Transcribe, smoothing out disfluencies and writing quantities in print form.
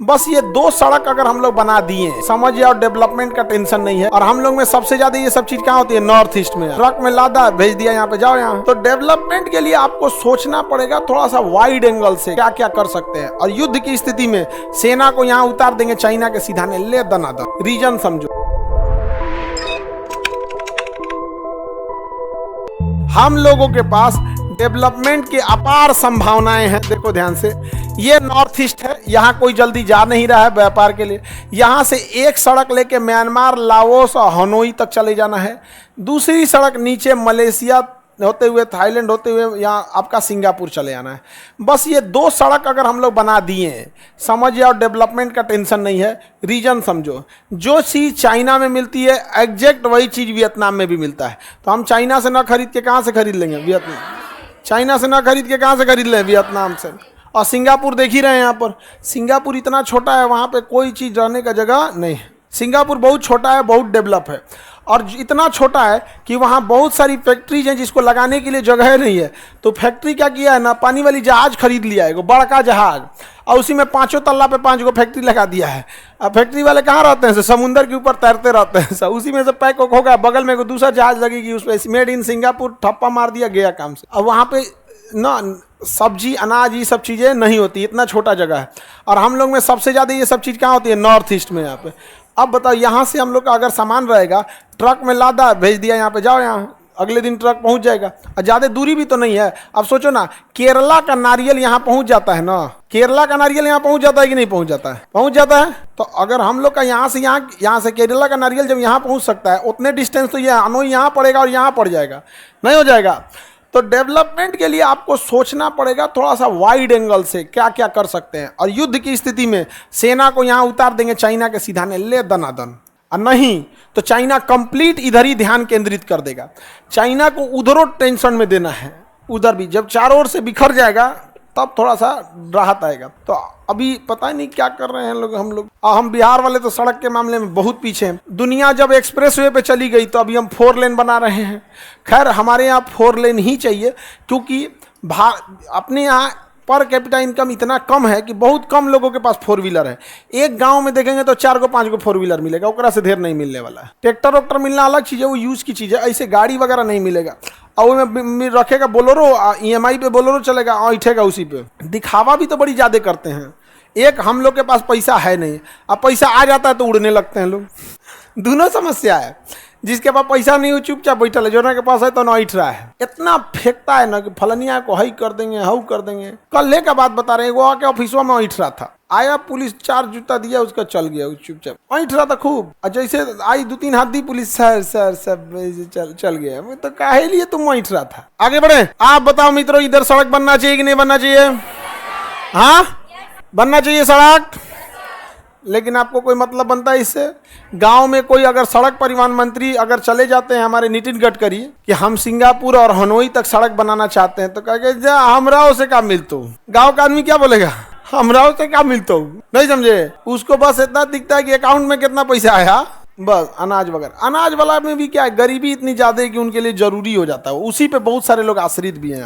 बस ये 2 सड़क अगर हम लोग बना दिए, समझिए, और डेवलपमेंट का टेंशन नहीं है। और हम लोग में सबसे ज्यादा ये सब चीज कहाँ होती है? नॉर्थ ईस्ट में। ट्रक में लादा, भेज दिया, यहाँ पे जाओ। यहाँ तो डेवलपमेंट के लिए आपको सोचना पड़ेगा थोड़ा सा वाइड एंगल से, क्या क्या कर सकते हैं। और युद्ध की स्थिति में सेना को यहाँ उतार देंगे चाइना के सीधा ने, ले दनादन। रीजन समझो, हम लोगों के पास डेवलपमेंट की अपार संभावनाएं हैं। देखो ध्यान से, ये नॉर्थ ईस्ट है, यहाँ कोई जल्दी जा नहीं रहा है व्यापार के लिए। यहाँ से एक सड़क लेके म्यांमार, लाओस और हनोई तक चले जाना है। दूसरी सड़क नीचे मलेशिया होते हुए, थाईलैंड होते हुए यहाँ आपका सिंगापुर चले जाना है। बस ये 2 सड़क अगर हम लोग बना दिए, समझिए, और डेवलपमेंट का टेंशन नहीं है। रीजन समझो, जो चीज़ चाइना में मिलती है एग्जैक्ट वही चीज़ वियतनाम में भी मिलता है। तो हम चाइना से ना खरीद के कहाँ से खरीद लेंगे? वियतनाम। चाइना से ना खरीद के कहाँ से खरीद लें? वियतनाम से। और सिंगापुर देख ही रहे हैं यहाँ पर, सिंगापुर इतना छोटा है, वहाँ पे कोई चीज़ रहने का जगह नहीं है। सिंगापुर बहुत छोटा है, बहुत डेवलप है, और इतना छोटा है कि वहाँ बहुत सारी फैक्ट्रीज हैं जिसको लगाने के लिए जगह नहीं है। तो फैक्ट्री क्या किया है ना, पानी वाली जहाज खरीद लिया है, बड़ा जहाज, और उसी में 5 तल्ला पे 5 गो फैक्ट्री लगा दिया है। अब फैक्ट्री वाले कहाँ रहते हैं? समुंदर के ऊपर तैरते रहते हैं सब, उसी में से पैक होगा, बगल में दूसरा जहाज लगेगी, उस पर मेड इन सिंगापुर, ठप्पा मार दिया, गया काम से। अब वहाँ पे ना सब्जी, अनाज, ये सब चीज़ें नहीं होती, इतना छोटा जगह है। और हम लोग में सबसे ज़्यादा ये सब चीज़ कहाँ होती है? नॉर्थ ईस्ट में। यहाँ पे अब बताओ, यहाँ से हम लोग का अगर सामान रहेगा, ट्रक में लादा, भेज दिया, यहाँ पे जाओ, यहाँ अगले दिन ट्रक पहुँच जाएगा। और ज़्यादा दूरी भी तो नहीं है। अब सोचो ना, केरला का नारियल यहाँ पहुँच जाता है ना, केरला का नारियल यहाँ पहुँच जाता है कि नहीं पहुँच जाता है? पहुँच जाता है। तो अगर हम लोग का यहाँ से केरला का नारियल जब यहाँ पहुँच सकता है, उतने डिस्टेंस तो ये हनोई यहाँ पड़ेगा और यहाँ पड़ जाएगा, नहीं हो जाएगा। तो डेवलपमेंट के लिए आपको सोचना पड़ेगा थोड़ा सा वाइड एंगल से, क्या क्या कर सकते हैं। और युद्ध की स्थिति में सेना को यहाँ उतार देंगे चाइना के सीधा ने, ले दनादन। और नहीं तो चाइना कंप्लीट इधर ही ध्यान केंद्रित कर देगा। चाइना को उधरों टेंशन में देना है, उधर भी। जब चारों ओर से बिखर जाएगा तब थोड़ा सा राहत आएगा। तो अभी पता नहीं क्या कर रहे हैं लोग, हम लोग। हम बिहार वाले तो सड़क के मामले में बहुत पीछे हैं। दुनिया जब एक्सप्रेसवे पे चली गई तो अभी हम 4 लेन बना रहे हैं। खैर, हमारे यहाँ 4 लेन ही चाहिए, क्योंकि अपने यहाँ पर कैपिटा इनकम इतना कम है कि बहुत कम लोगों के पास 4 व्हीलर है। एक गांव में देखेंगे तो 4 को 5 को 4 व्हीलर मिलेगा, ओकरा से ढेर नहीं मिलने वाला है। ट्रैक्टर वक्टर मिलना अलग चीज़ है, वो यूज़ की चीज़ है। ऐसे गाड़ी वगैरह नहीं मिलेगा। और वो में रखेगा बोलोरो, EMI पे बोलोरो चलेगा, और इठेगा उसी पे। दिखावा भी तो बड़ी ज़्यादा करते हैं। एक हम लोग के पास पैसा है नहीं, अब पैसा आ जाता है तो उड़ने लगते हैं लोग। दोनों समस्या है। जिसके पास पैसा नहीं हो चुपचाप बैठल है, जो के पास है तो नॉइट रहा है। इतना फेंकता है ना कि फलनिया को हई कर देंगे, हाउ कर देंगे। कल का बात बता रहे हैं, वो आके ऑफिसवा में ऐठ रहा था, आया पुलिस 4 जूता दिया, उसका चल गया, चुपचाप ऐठ रहा था खूब। और जैसे आई 2-3 हाथ दी पुलिस, सर सब चल गया। मैं तो काहे लिए तुम ऐठ रहा था। आगे बढ़े, आप बताओ मित्रों, इधर सड़क बनना चाहिए कि नहीं बनना चाहिए? हाँ, बनना चाहिए सड़क। लेकिन आपको कोई मतलब बनता है इससे? गांव में कोई अगर सड़क परिवहन मंत्री अगर चले जाते हैं हमारे नितिन गडकरी कि हम सिंगापुर और हनोई तक सड़क बनाना चाहते हैं, तो कहेंगे जा हमराव से क्या मिलतो। गांव का आदमी क्या बोलेगा? हमराव से क्या मिलतो, नहीं समझे? उसको बस इतना दिखता है कि अकाउंट में कितना पैसा आया, बस। अनाज वगैरह, अनाज वाला में भी क्या है, गरीबी इतनी ज्यादा है कि उनके लिए जरूरी हो जाता है। उसी पे बहुत सारे लोग आश्रित भी हैं।